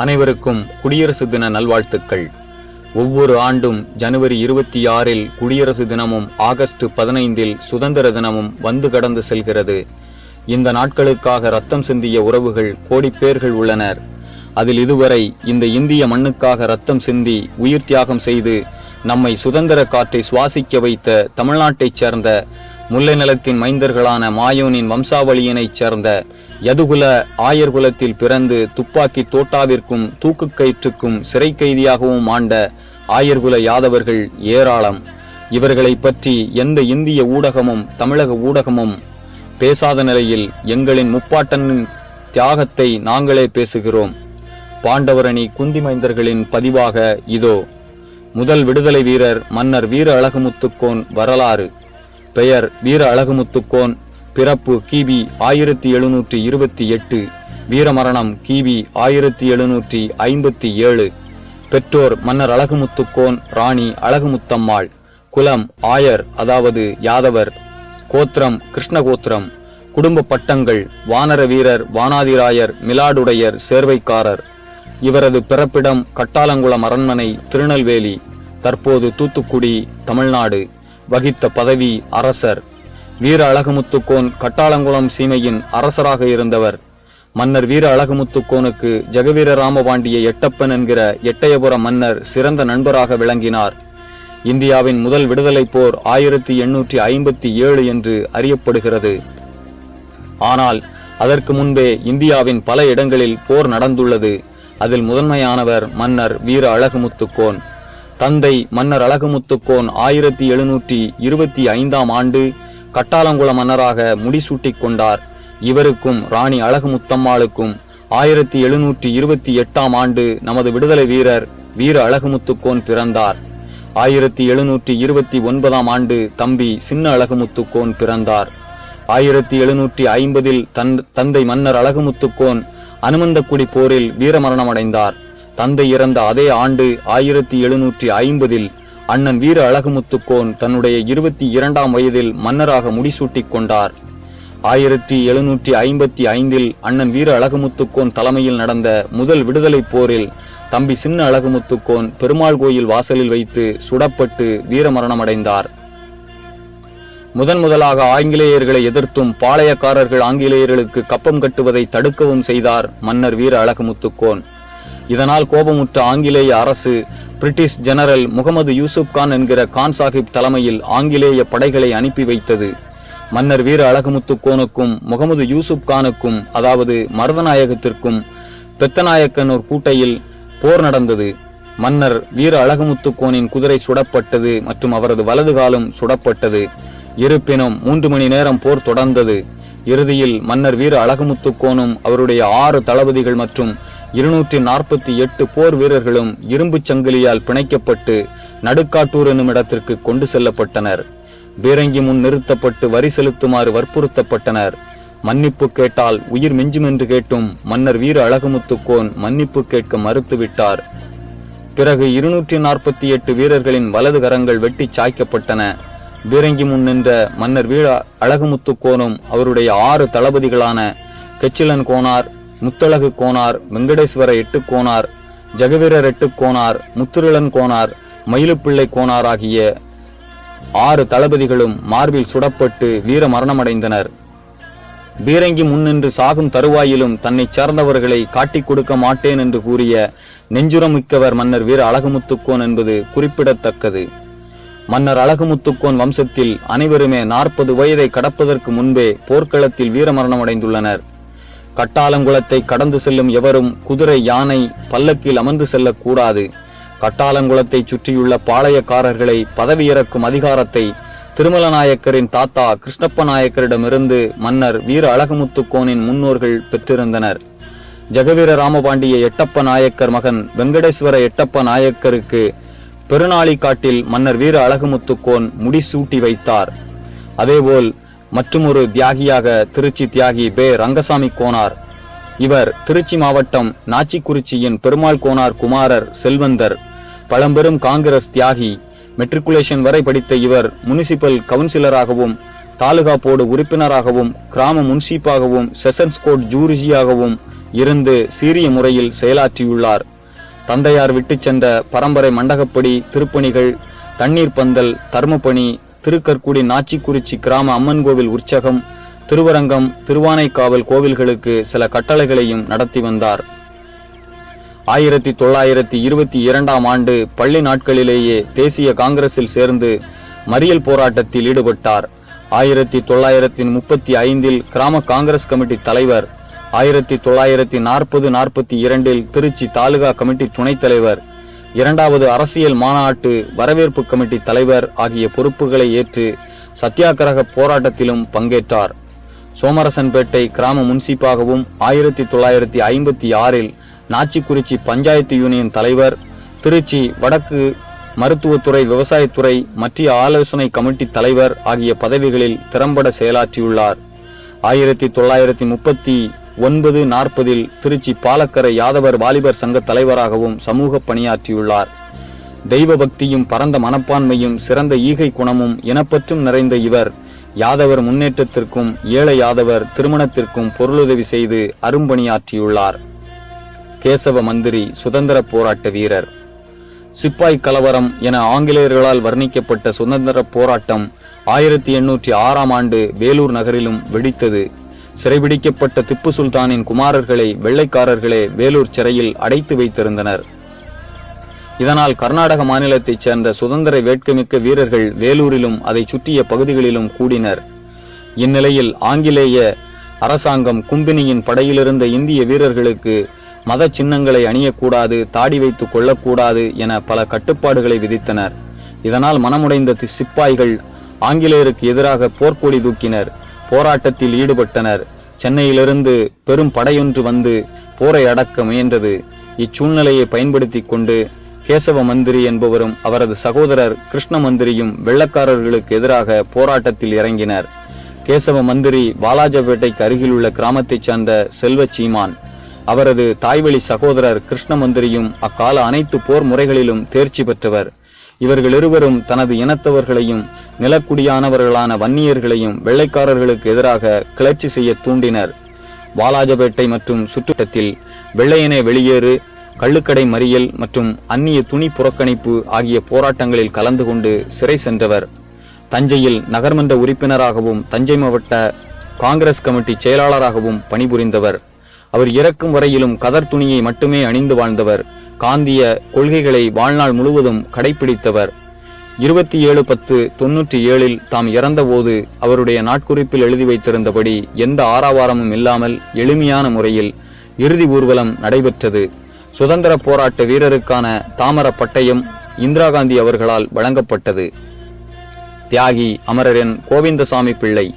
அனைவருக்கும் குடியரசு தின நல்வாழ்த்துக்கள். ஒவ்வொரு ஆண்டும் ஜனவரி 26 குடியரசு தினமும் ஆகஸ்ட் 15 சுதந்திர தினமும் வந்து கடந்து செல்கிறது. இந்த நாட்களுக்காக ரத்தம் சிந்திய உறவுகள் கோடி பேர்கள் உள்ளனர். அதில் இதுவரை இந்த இந்திய மண்ணுக்காக ரத்தம் சிந்தி உயிர் தியாகம் செய்து நம்மை சுதந்திர காற்றை சுவாசிக்க வைத்த தமிழ்நாட்டைச் சேர்ந்த முல்லை நிலத்தின் மைந்தர்களான மாயோனின் வம்சாவளியினைச் சேர்ந்த யதுகுல ஆயர்குலத்தில் பிறந்து துப்பாக்கி தோட்டாவிற்கும் தூக்கு கயிற்றுக்கும் சிறை கைதியாகவும் ஆண்ட ஆயர்குல யாதவர்கள் ஏராளம். இவர்களை பற்றி எந்த இந்திய ஊடகமும் தமிழக ஊடகமும் பேசாத நிலையில் எங்களின் முப்பாட்டனின் தியாகத்தை நாங்களே பேசுகிறோம். பாண்டவரணி குந்தி மைந்தர்களின் பதிவாக இதோ. முதல் விடுதலை வீரர் மன்னர் வீர அழகுமுத்துக்கோன் வரலாறு. பெயர் வீர அழகுமுத்துக்கோன். பிறப்பு கிபி 1728. வீரமரணம் கிபி 1757. பெற்றோர் மன்னர் அழகுமுத்துக்கோன், ராணி அழகுமுத்தம்மாள். குலம் ஆயர், அதாவது யாதவர். கோத்திரம் கிருஷ்ணகோத்திரம். குடும்ப பட்டங்கள் வானர வீரர், வானாதிராயர், மிலாடுடையர், சேர்வைக்காரர். இவரது பிறப்பிடம் கட்டாலங்குளம் அரண்மனை, திருநெல்வேலி, தற்போது தூத்துக்குடி, தமிழ்நாடு. வகித்த பதவி அரசர். வீர அழகுமுத்துக்கோன் கட்டாலங்குளம் சீமையின் அரசராக இருந்தவர். மன்னர் வீர அழகுமுத்துக்கோனுக்கு ஜெகவீர ராமபாண்டிய எட்டப்பன் என்கிற எட்டயபுர மன்னர் சிறந்த நண்பராக விளங்கினார். இந்தியாவின் முதல் விடுதலை போர் 1857 என்று அறியப்படுகிறது. ஆனால் அதற்கு முன்பே இந்தியாவின் பல இடங்களில் போர் நடந்துள்ளது. அதில் முதன்மையானவர் மன்னர் வீர அழகுமுத்துக்கோன். தந்தை மன்னர் அழகுமுத்துக்கோன் 1725 ஆண்டு கட்டாலங்குள மன்னராக முடிசூட்டிக் கொண்டார். இவருக்கும் ராணி அழகுமுத்தம்மாளுக்கும் 1728 ஆண்டு நமது விடுதலை வீரர் வீர அழகுமுத்துக்கோன் பிறந்தார். 1729 ஆண்டு தம்பி சின்ன அழகுமுத்துக்கோன் பிறந்தார். 1750 தந்தை மன்னர் அழகுமுத்துக்கோன் அனுமந்தக்குடி போரில் வீரமரணம் அடைந்தார். தந்தை இறந்த அதே ஆண்டு 1750 அண்ணன் வீர அழகுமுத்துக்கோன் தன்னுடைய 22ஆம் வயதில் மன்னராக முடிசூட்டிக் கொண்டார். 1755 அண்ணன் வீர அழகுமுத்துக்கோன் தலைமையில் நடந்த முதல் விடுதலை போரில் தம்பி சின்ன அழகுமுத்துக்கோன் பெருமாள் கோயில் வாசலில் வைத்து சுடப்பட்டு வீரமரணம் அடைந்தார். முதலாக ஆங்கிலேயர்களை எதிர்த்தும் பாளையக்காரர்கள் ஆங்கிலேயர்களுக்கு கப்பம் கட்டுவதை தடுக்கவும் செய்தார் மன்னர் வீர அழகுமுத்துக்கோன். இதனால் கோபமுற்ற ஆங்கிலேய அரசு பிரிட்டிஷ் ஜெனரல் முகமது யூசுப் கான் என்கிற கான் சாஹிப் தலைமையில் ஆங்கிலேய படைகளை அனுப்பி வைத்தது. மன்னர் வீர அழகுமுத்துக்கோனுக்கும் முகமது யூசுப் கானுக்கும், அதாவது மருதநாயகத்திற்கும் பெத்தநாயக்கனூர் கூட்டையில் போர் நடந்தது. மன்னர் வீர அழகுமுத்துக்கோனின் குதிரை சுடப்பட்டது மற்றும் அவரது வலது காலும் சுடப்பட்டது. இருப்பினும் 3 மணி நேரம் போர் தொடர்ந்தது. இறுதியில் மன்னர் வீர அழகுமுத்துக்கோனும் அவருடைய 6 தளபதிகள் மற்றும் 248 போர் வீரர்களும் இரும்பு சங்கிலியால் பிணைக்கப்பட்டு நடுக்காட்டூர் என்னும் இடத்திற்கு கொண்டு செல்லப்பட்டனர். பீரங்கி முன் நிறுத்தப்பட்டு வரி செலுத்துமாறு வற்புறுத்தப்பட்டனர். மன்னிப்பு கேட்டால் உயிர் மிஞ்சும் என்று கேட்டும் மன்னர் வீர அழகுமுத்துக்கோன் மன்னிப்பு கேட்க மறுத்துவிட்டார். பிறகு 248 வீரர்களின் வலது கரங்கள் வெட்டி சாய்க்கப்பட்டன. பீரங்கி முன் நின்ற மன்னர் வீர அழகுமுத்துக்கோனும் அவருடைய 6 தளபதிகளான கெச்சிலன் கோனார், முத்தழகு கோனார், வெங்கடேஸ்வர எட்டு கோனார், ஜெகவீரர் எட்டு கோனார், முத்துரிளன் கோனார், மயிலுப்பிள்ளை கோனார் ஆகிய 6 தளபதிகளும் மார்பில் சுடப்பட்டு வீர மரணமடைந்தனர். பீரங்கி முன்னின்று சாகும் தருவாயிலும் தன்னை சார்ந்தவர்களை காட்டிக் கொடுக்க மாட்டேன் என்று கூறிய நெஞ்சுரமிக்கவர் மன்னர் வீர அழகுமுத்துக்கோன் என்பது குறிப்பிடத்தக்கது. மன்னர் அழகுமுத்துக்கோன் வம்சத்தில் அனைவருமே 40 வயதை கடப்பதற்கு முன்பே போர்க்களத்தில் வீரமரணம் அடைந்துள்ளனர். கட்டாலங்குளத்தை கடந்து செல்லும் எவரும் குதிரை, யானை, பல்லக்கில் அமர்ந்து செல்லக்கூடாது. கட்டாலங்குளத்தை சுற்றியுள்ள பாளையக்காரர்களை பதவி இறக்கும் அதிகாரத்தை திருமல நாயக்கரின் தாத்தா கிருஷ்ணப்ப நாயக்கரிடமிருந்து மன்னர் வீர அழகுமுத்துக்கோனின் முன்னோர்கள் பெற்றிருந்தனர். ஜெகவீர ராமபாண்டிய எட்டப்ப நாயக்கர் மகன் வெங்கடேஸ்வர எட்டப்ப நாயக்கருக்கு பெருநாளிக்காட்டில் மன்னர் வீர அழகுமுத்துக்கோன் முடிசூட்டி வைத்தார். அதேபோல் மற்றுமொரு தியாகியாக திருச்சி தியாகி பே ரங்கசாமி கோனார். இவர் திருச்சி மாவட்டம் நாச்சிக்குறிச்சியின் பெருமாள் கோனார் குமாரர் செல்வந்தர். பழம்பெரும் காங்கிரஸ் தியாகி. மெட்ரிகுலேஷன் வரை படித்த இவர் முனிசிபல் கவுன்சிலராகவும், தாலுகா போர்டு உறுப்பினராகவும், கிராம முன்சீப்பாகவும், செஷன்ஸ் கோர்ட் ஜூரிஜியாகவும் இருந்து சீரிய முறையில் செயலாற்றியுள்ளார். தந்தையார் விட்டு சென்ற பரம்பரை மண்டகப்படி திருப்பணிகள், தண்ணீர் பந்தல், தர்மப்பணி, திருக்கற்குடி நாச்சிக்குறிச்சி கிராம அம்மன் கோவில் உற்சகம், திருவரங்கம், திருவானைக்காவல் கோவில்களுக்கு சில கட்டளைகளையும் நடத்தி வந்தார். 1922 ஆண்டு பள்ளி நாட்களிலேயே தேசிய காங்கிரஸில் சேர்ந்து மறியல் போராட்டத்தில் ஈடுபட்டார். 1935 கிராம காங்கிரஸ் கமிட்டி தலைவர், 1940-42 திருச்சி தாலுகா கமிட்டி துணைத் தலைவர், 2வது அரசியல் மாநாட்டு வரவேற்பு கமிட்டி தலைவர் ஆகிய பொறுப்புகளை ஏற்று சத்தியாகிரக போராட்டத்திலும் பங்கேற்றார். சோமரசன்பேட்டை கிராம முன்சிப்பாகவும் 1956 நாச்சிக்குறிச்சி பஞ்சாயத்து யூனியன் தலைவர், திருச்சி வடக்கு மருத்துவத்துறை, விவசாயத்துறை, மத்திய ஆலோசனை கமிட்டி தலைவர் ஆகிய பதவிகளில் திறம்பட செயலாற்றியுள்ளார். 1939-40 திருச்சி பாலக்கரை யாதவர் வாலிபர் சங்க தலைவராகவும் சமூக பணியாற்றியுள்ளார். தெய்வ பக்தியும் பரந்த மனப்பான்மையும் சிறந்த ஈகை குணமும் இனப்பற்றும் நிறைந்த இவர் யாதவர் முன்னேற்றத்திற்கும் ஏழை யாதவர் திருமணத்திற்கும் பொருளுதவி செய்து அரும்பணியாற்றியுள்ளார். கேசவ மந்திரி சுதந்திர போராட்ட வீரர். சிப்பாய் கலவரம் என ஆங்கிலேயர்களால் வர்ணிக்கப்பட்ட சுதந்திர போராட்டம் 1806 ஆண்டு வேலூர் நகரிலும் வெடித்தது. சிறைபிடிக்கப்பட்ட திப்பு சுல்தானின் குமாரர்களை வெள்ளைக்காரர்களே வேலூர் சிறையில் அடைத்து வைத்திருந்தனர். இதனால் கர்நாடக மாநிலத்தைச் சேர்ந்த சுதந்திர வேட்கைமிக்க வீரர்கள் வேலூரிலும் அதை சுற்றிய பகுதிகளிலும் கூடினர். இந்நிலையில் ஆங்கிலேய அரசாங்கம் கும்பினியின் படையிலிருந்த இந்திய வீரர்களுக்கு மத சின்னங்களை அணியக்கூடாது, தாடி வைத்துக் கொள்ளக்கூடாது என பல கட்டுப்பாடுகளை விதித்தனர். இதனால் மனமுடைந்த சிப்பாய்கள் ஆங்கிலேயருக்கு எதிராக போர்க்கொடி தூக்கினர், போராட்டத்தில் ஈடுபட்டனர். சென்னையிலிருந்து பெரும் படையொன்று வந்து போரை அடக்க முயன்றது. இச்சூழ்நிலையை பயன்படுத்தி கொண்டு கேசவ மந்திரி என்பவரும் அவரது சகோதரர் கிருஷ்ண மந்திரியும் வெள்ளக்காரர்களுக்கு எதிராக போராட்டத்தில் இறங்கினர். கேசவ மந்திரி வாலாஜபேட்டைக்கு அருகிலுள்ள கிராமத்தைச் சேர்ந்த செல்வ சீமான். அவரது தாய்வழி சகோதரர் கிருஷ்ண மந்திரியும் அக்கால அனைத்து போர் முறைகளிலும் தேர்ச்சி பெற்றவர். இவர்கள் இருவரும் தனது இனத்தவர்களையும் நிலக்குடியானவர்களான வன்னியர்களையும் வெள்ளைக்காரர்களுக்கு எதிராக கிளர்ச்சி செய்ய தூண்டினர். வாலாஜபேட்டை மற்றும் சுற்றுவட்டத்தில் வெள்ளையனே வெளியேறு, கள்ளுக்கடை மறியல் மற்றும் அந்நிய துணி புறக்கணிப்பு ஆகிய போராட்டங்களில் கலந்து கொண்டு சிறை சென்றவர். தஞ்சையில் நகர்மன்ற உறுப்பினராகவும் தஞ்சை மாவட்ட காங்கிரஸ் கமிட்டி செயலாளராகவும் பணிபுரிந்தவர். அவர் இறக்கும் வரையிலும் கதர் துணியை மட்டுமே அணிந்து வாழ்ந்தவர். காந்திய கொள்கைகளை வாழ்நாள் முழுவதும் கடைபிடித்தவர். 27/10/97 தாம் இறந்தபோது அவருடைய நாட்குறிப்பில் எழுதி வைத்திருந்தபடி எந்த ஆரவாரமும் இல்லாமல் எளிமையான முறையில் இறுதி ஊர்வலம் நடைபெற்றது. சுதந்திர போராட்ட வீரருக்கான தாமர பட்டயம் இந்திரா காந்தி அவர்களால் வழங்கப்பட்டது. தியாகி அமரர் என் கோவிந்தசாமி பிள்ளை.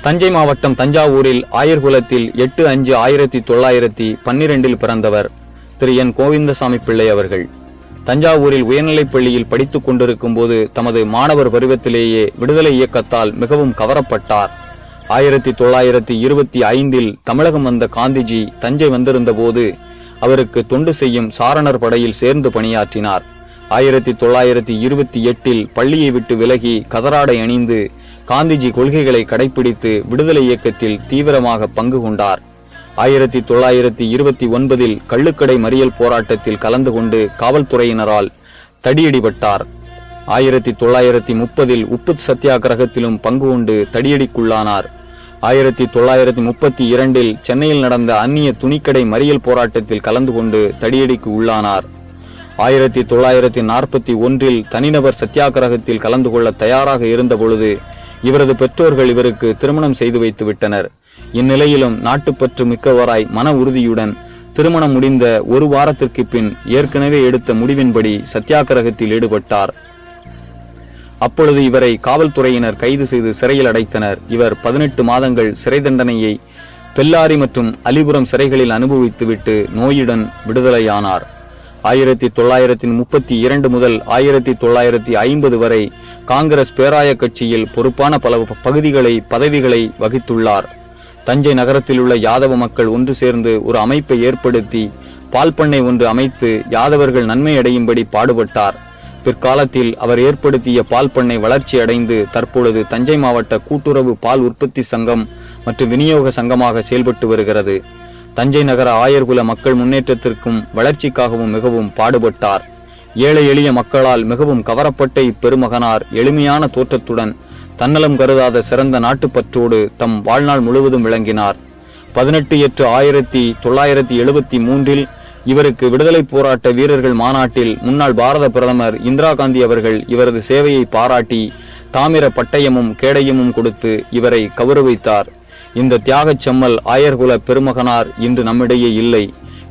தஞ்சை மாவட்டம் தஞ்சாவூரில் ஆயர்குலத்தில் 8/5/1912 பிறந்தவர் திரு என் கோவிந்தசாமி பிள்ளை அவர்கள். தஞ்சாவூரில் உயர்நிலைப் பள்ளியில் படித்துக் கொண்டிருக்கும் போது தமது மாணவர் பருவத்திலேயே விடுதலை இயக்கத்தால் மிகவும் கவரப்பட்டார். 1925 தமிழகம் வந்த காந்திஜி தஞ்சை வந்திருந்த போது அவருக்கு தொண்டு செய்யும் சாரணர் படையில் சேர்ந்து பணியாற்றினார். 1928 பள்ளியை விட்டு விலகி கதராடை அணிந்து காந்திஜி கொள்கைகளை கடைபிடித்து விடுதலை இயக்கத்தில் தீவிரமாக பங்கு கொண்டார். 1929 கள்ளுக்கடை மறியல் போராட்டத்தில் கலந்து கொண்டு காவல்துறையினரால் தடியடிபட்டார். 1930 உப்பு சத்தியாகிரகத்திலும் பங்கு கொண்டு தடியடிக்குள்ளானார். 1932 சென்னையில் நடந்த அந்நிய துணிக்கடை மறியல் போராட்டத்தில் கலந்து கொண்டு தடியடிக்கு உள்ளானார். 1941 தனிநபர் சத்தியாகிரகத்தில் கலந்து கொள்ள தயாராக இருந்த பொழுது இவரது பெற்றோர்கள் இவருக்கு திருமணம் செய்து வைத்து விட்டனர். இந்நிலையிலும் நாட்டுப்பற்று மிக்கவராய் மன உறுதியுடன் திருமணம் முடிந்த ஒரு வாரத்திற்கு பின் ஏற்கனவே எடுத்த முடிவின்படி சத்தியாகிரகத்தில் ஈடுபட்டார். அப்பொழுது இவரை காவல்துறையினர் கைது செய்து சிறையில் அடைத்தனர். இவர் 18 மாதங்கள் சிறை தண்டனையை பெல்லாரி மற்றும் அலிபுரம் சிறைகளில் அனுபவித்துவிட்டு நோயுடன் விடுதலையானார். 1932 முதல் 1950 வரை காங்கிரஸ் பேராய கட்சியில் பொறுப்பான பல பதவிகளை வகித்துள்ளார். தஞ்சை நகரத்தில் உள்ள யாதவ மக்கள் ஒன்று சேர்ந்து ஒரு அமைப்பை ஏற்படுத்தி பால் பண்ணை ஒன்று அமைத்து யாதவர்கள் நன்மை அடையும்படி பாடுபட்டார். பிற்காலத்தில் அவர் ஏற்படுத்திய பால் பண்ணை வளர்ச்சி அடைந்து தற்பொழுது தஞ்சை மாவட்ட கூட்டுறவு பால் உற்பத்தி சங்கம் மற்றும் விநியோக சங்கமாக செயல்பட்டு வருகிறது. தஞ்சை நகர ஆயர்குல மக்கள் முன்னேற்றத்திற்கும் வளர்ச்சிக்காகவும் மிகவும் பாடுபட்டார். ஏழை எளிய மக்களால் மிகவும் கவரப்பட்ட இப்பெருமகனார் எளிமையான தோற்றத்துடன் தன்னலம் கருதாத சிறந்த நாட்டுப்பற்றோடு தம் வாழ்நாள் முழுவதும் விளங்கினார். 18/8/1973 இவருக்கு விடுதலை போராட்ட வீரர்கள் மாநாட்டில் முன்னாள் பாரத பிரதமர் இந்திரா காந்தி அவர்கள் இவரது சேவையை பாராட்டி தாமிர பட்டயமும் கேடயமும் கொடுத்து இவரை கௌரவித்தார். இந்த தியாகச் செம்மல் ஆயர்குல பெருமகனார் இன்று நம்மிடையே இல்லை.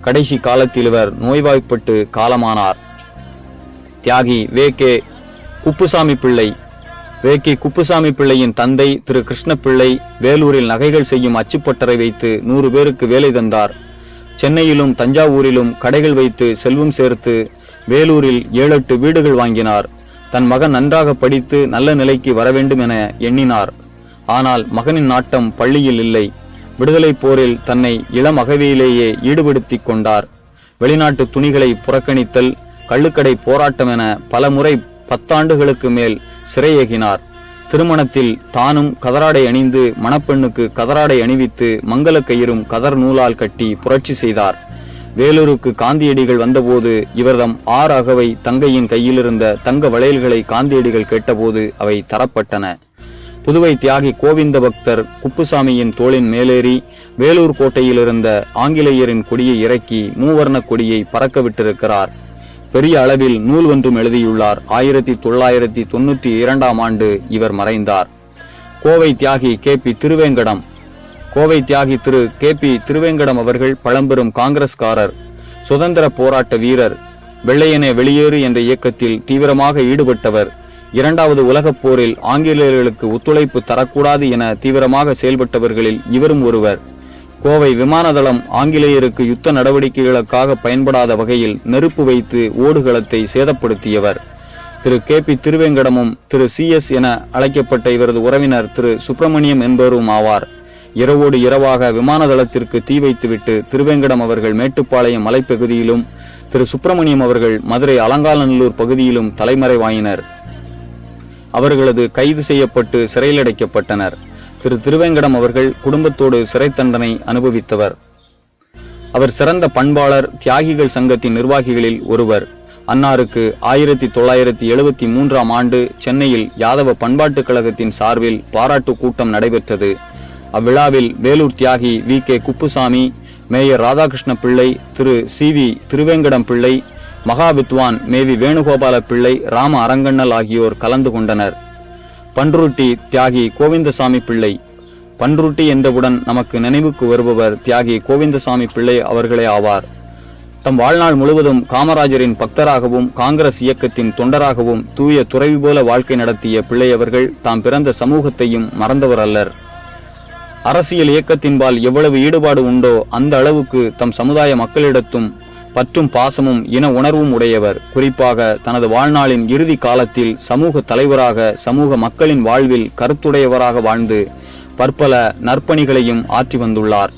கடைசி காலத்தில் இவர் நோய்வாய்ப்பட்டு காலமானார். தியாகி வே.கே. குப்புசாமி பிள்ளை. வே.கே. குப்புசாமி பிள்ளையின் தந்தை திரு கிருஷ்ணப்பிள்ளை வேலூரில் நகைகள் செய்யும் அச்சுப்பட்டறை வைத்து 100 பேருக்கு வேலை தந்தார். சென்னையிலும் தஞ்சாவூரிலும் கடைகள் வைத்து செல்வம் சேர்த்து வேலூரில் 7-8 வீடுகள் வாங்கினார். தன் மகன் நன்றாக படித்து நல்ல நிலைக்கு வர வேண்டும் என எண்ணினார். ஆனால் மகனின் நாட்டம் பள்ளியில் இல்லை. விடுதலை போரில் தன்னை இளம் அகவையிலேயே ஈடுபடுத்தி கொண்டார். வெளிநாட்டு துணிகளை புறக்கணித்தல், கள்ளுக்கடை போராட்டம் என பல முறை 10 ஆண்டுகளுக்கு மேல் சிறையேகினார். திருமணத்தில் தானும் கதராடை அணிந்து மணப்பெண்ணுக்கு கதராடை அணிவித்து மங்கள கயிறும் கதர் நூலால் கட்டி புரட்சி செய்தார். வேலூருக்கு காந்தியடிகள் வந்தபோது இவர்தம் 6 அகவை தங்கையின் கையிலிருந்த தங்க வளையல்களை காந்தியடிகள் கேட்டபோது அவை தரப்பட்டன. புதுவை தியாகி கோவிந்த பக்தர் குப்புசாமியின் தோளின் மேலேறி வேலூர் கோட்டையில் இருந்த ஆங்கிலேயரின் கொடியை இறக்கி மூவர்ண கொடியை பறக்க விட்டிருக்கிறார். பெரிய அளவில் நூல் ஒன்றும் எழுதியுள்ளார். 1992ஆம் ஆண்டு இவர் மறைந்தார். கோவை தியாகி கே.பி. திருவேங்கடம். கோவை தியாகி திரு கே.பி. திருவேங்கடம் அவர்கள் பழம்பெரும் காங்கிரஸ்காரர், சுதந்திர போராட்ட வீரர். வெள்ளையனே வெளியேறு என்ற இயக்கத்தில் தீவிரமாக ஈடுபட்டவர். 2வது உலகப் போரில் ஆங்கிலேயர்களுக்கு ஒத்துழைப்பு தரக்கூடாது என தீவிரமாக செயல்பட்டவர்களில் இவரும் ஒருவர். கோவை விமான தளம் ஆங்கிலேயருக்கு யுத்த நடவடிக்கைகளுக்காக பயன்படாத வகையில் நெருப்பு வைத்து ஓடுகளத்தை சேதப்படுத்தியவர். திரு கே.பி. திருவேங்கடமும் திரு சி.எஸ். என அழைக்கப்பட்ட இவரது உறவினர் திரு சுப்பிரமணியம் என்பவரும் ஆவார். இரவோடு இரவாக விமான தளத்திற்கு தீ வைத்துவிட்டு திருவேங்கடம் அவர்கள் மேட்டுப்பாளையம் மலைப்பகுதியிலும் திரு சுப்பிரமணியம் அவர்கள் மதுரை அலங்காநல்லூர் பகுதியிலும் தலைமறைவாயினர். அவர்களது கைது செய்யப்பட்டு சிறையிலடைக்கப்பட்டனர். திரு திருவேங்கடம் அவர்கள் குடும்பத்தோடு சிறை தண்டனை அனுபவித்தவர். அவர் சிறந்த பண்பாளர், தியாகிகள் சங்கத்தின் நிர்வாகிகளில் ஒருவர். அன்னாருக்கு 1973ஆம் ஆண்டு சென்னையில் யாதவ பண்பாட்டுக் கழகத்தின் சார்பில் பாராட்டு கூட்டம் நடைபெற்றது. அவ்விழாவில் வேலூர் தியாகி வி.கே. குப்புசாமி, மேயர் ராதாகிருஷ்ண பிள்ளை, திரு சி.வி. திருவேங்கடம் பிள்ளை, மகா வித்வான் மேவி வேணுகோபால பிள்ளை, ராம அரங்கண்ணல் ஆகியோர் கலந்து கொண்டனர். பன்ருட்டி தியாகி கோவிந்தசாமி பிள்ளை. பன்ருட்டி என்றவுடன் நமக்கு நினைவுக்கு வருபவர் தியாகி கோவிந்தசாமி பிள்ளை அவர்களே ஆவார். தம் வாழ்நாள் முழுவதும் காமராஜரின் பக்தராகவும் காங்கிரஸ் இயக்கத்தின் தொண்டராகவும் தூய துறவி போல வாழ்க்கை நடத்திய பிள்ளை அவர்கள் தாம் பிறந்த சமூகத்தையும் மறந்தவர் அல்லர். அரசியல் இயக்கத்தின்பால் எவ்வளவு ஈடுபாடு உண்டோ அந்த அளவுக்கு தம் சமுதாய மக்களிடத்தும் பற்றும் பாசமும் இன உணர்வும் உடையவர். குறிப்பாக தனது வாழ்நாளின் இறுதி காலத்தில் சமூக தலைவராக சமூக மக்களின் வாழ்வில் கருத்துடையவராக வாழ்ந்து பற்பல நற்பணிகளையும் ஆற்றி வந்துள்ளார்.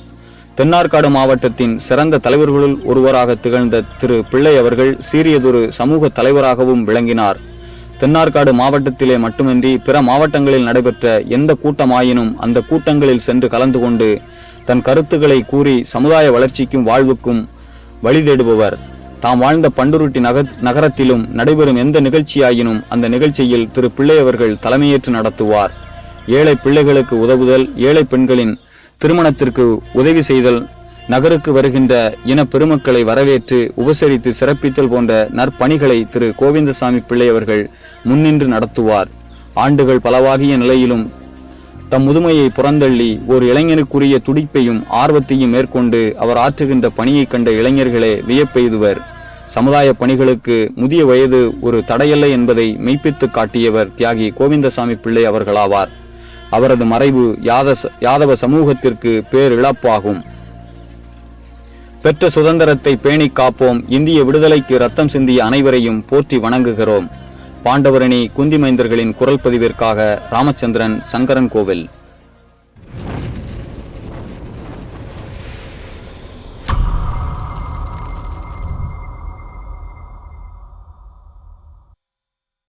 தென்னார்காடு மாவட்டத்தின் சிறந்த தலைவர்களுள் ஒருவராக திகழ்ந்த திரு பிள்ளை அவர்கள் சீரியதொரு சமூக தலைவராகவும் விளங்கினார். தென்னார்காடு மாவட்டத்திலே மட்டுமின்றி பிற மாவட்டங்களில் நடைபெற்ற எந்த கூட்டமாயினும் அந்த கூட்டங்களில் சென்று கலந்து கொண்டு தன் கருத்துக்களை கூறி சமுதாய வளர்ச்சிக்கும் வாழ்வுக்கும் வழி தேடுபவர். தாம் வாழ்ந்த பண்டுருட்டி நகரத்திலும் நடைபெறும் எந்த நிகழ்ச்சியாயினும் அந்த நிகழ்ச்சியில் திரு பிள்ளை அவர்கள் தலைமையேற்று நடத்துவார். ஏழை பிள்ளைகளுக்கு உதவுதல், ஏழை பெண்களின் திருமணத்திற்கு உதவி செய்தல், நகருக்கு வருகின்ற இன பெருமக்களை வரவேற்று உபசரித்து சிறப்பித்தல் போன்ற நற்பணிகளை திரு கோவிந்தசாமி பிள்ளை அவர்கள் முன்னின்று நடத்துவார். ஆண்டுகள் பலவாகிய நிலையிலும் தம் முதுமையை புறந்தள்ளி ஒரு இளைஞனுக்குரிய துடிப்பையும் ஆர்வத்தையும் மேற்கொண்டு அவர் ஆற்றுகின்ற பணியை கண்ட இளைஞர்களே வியப்பெய்துவர். சமுதாய பணிகளுக்கு முதிய வயது ஒரு தடையல்ல என்பதை மெய்ப்பித்து காட்டியவர் தியாகி கோவிந்தசாமி பிள்ளை அவர்களாவார். அவரது மறைவு யாதவ சமூகத்திற்கு பேரிழப்பாகும். பெற்ற சுதந்திரத்தை பேணி காப்போம். இந்திய விடுதலைக்கு ரத்தம் சிந்திய அனைவரையும் போற்றி வணங்குகிறோம். பாண்டவரணி குந்திமைந்தர்களின் குரல் பதிவிற்காக ராமச்சந்திரன், சங்கரன் கோவில்.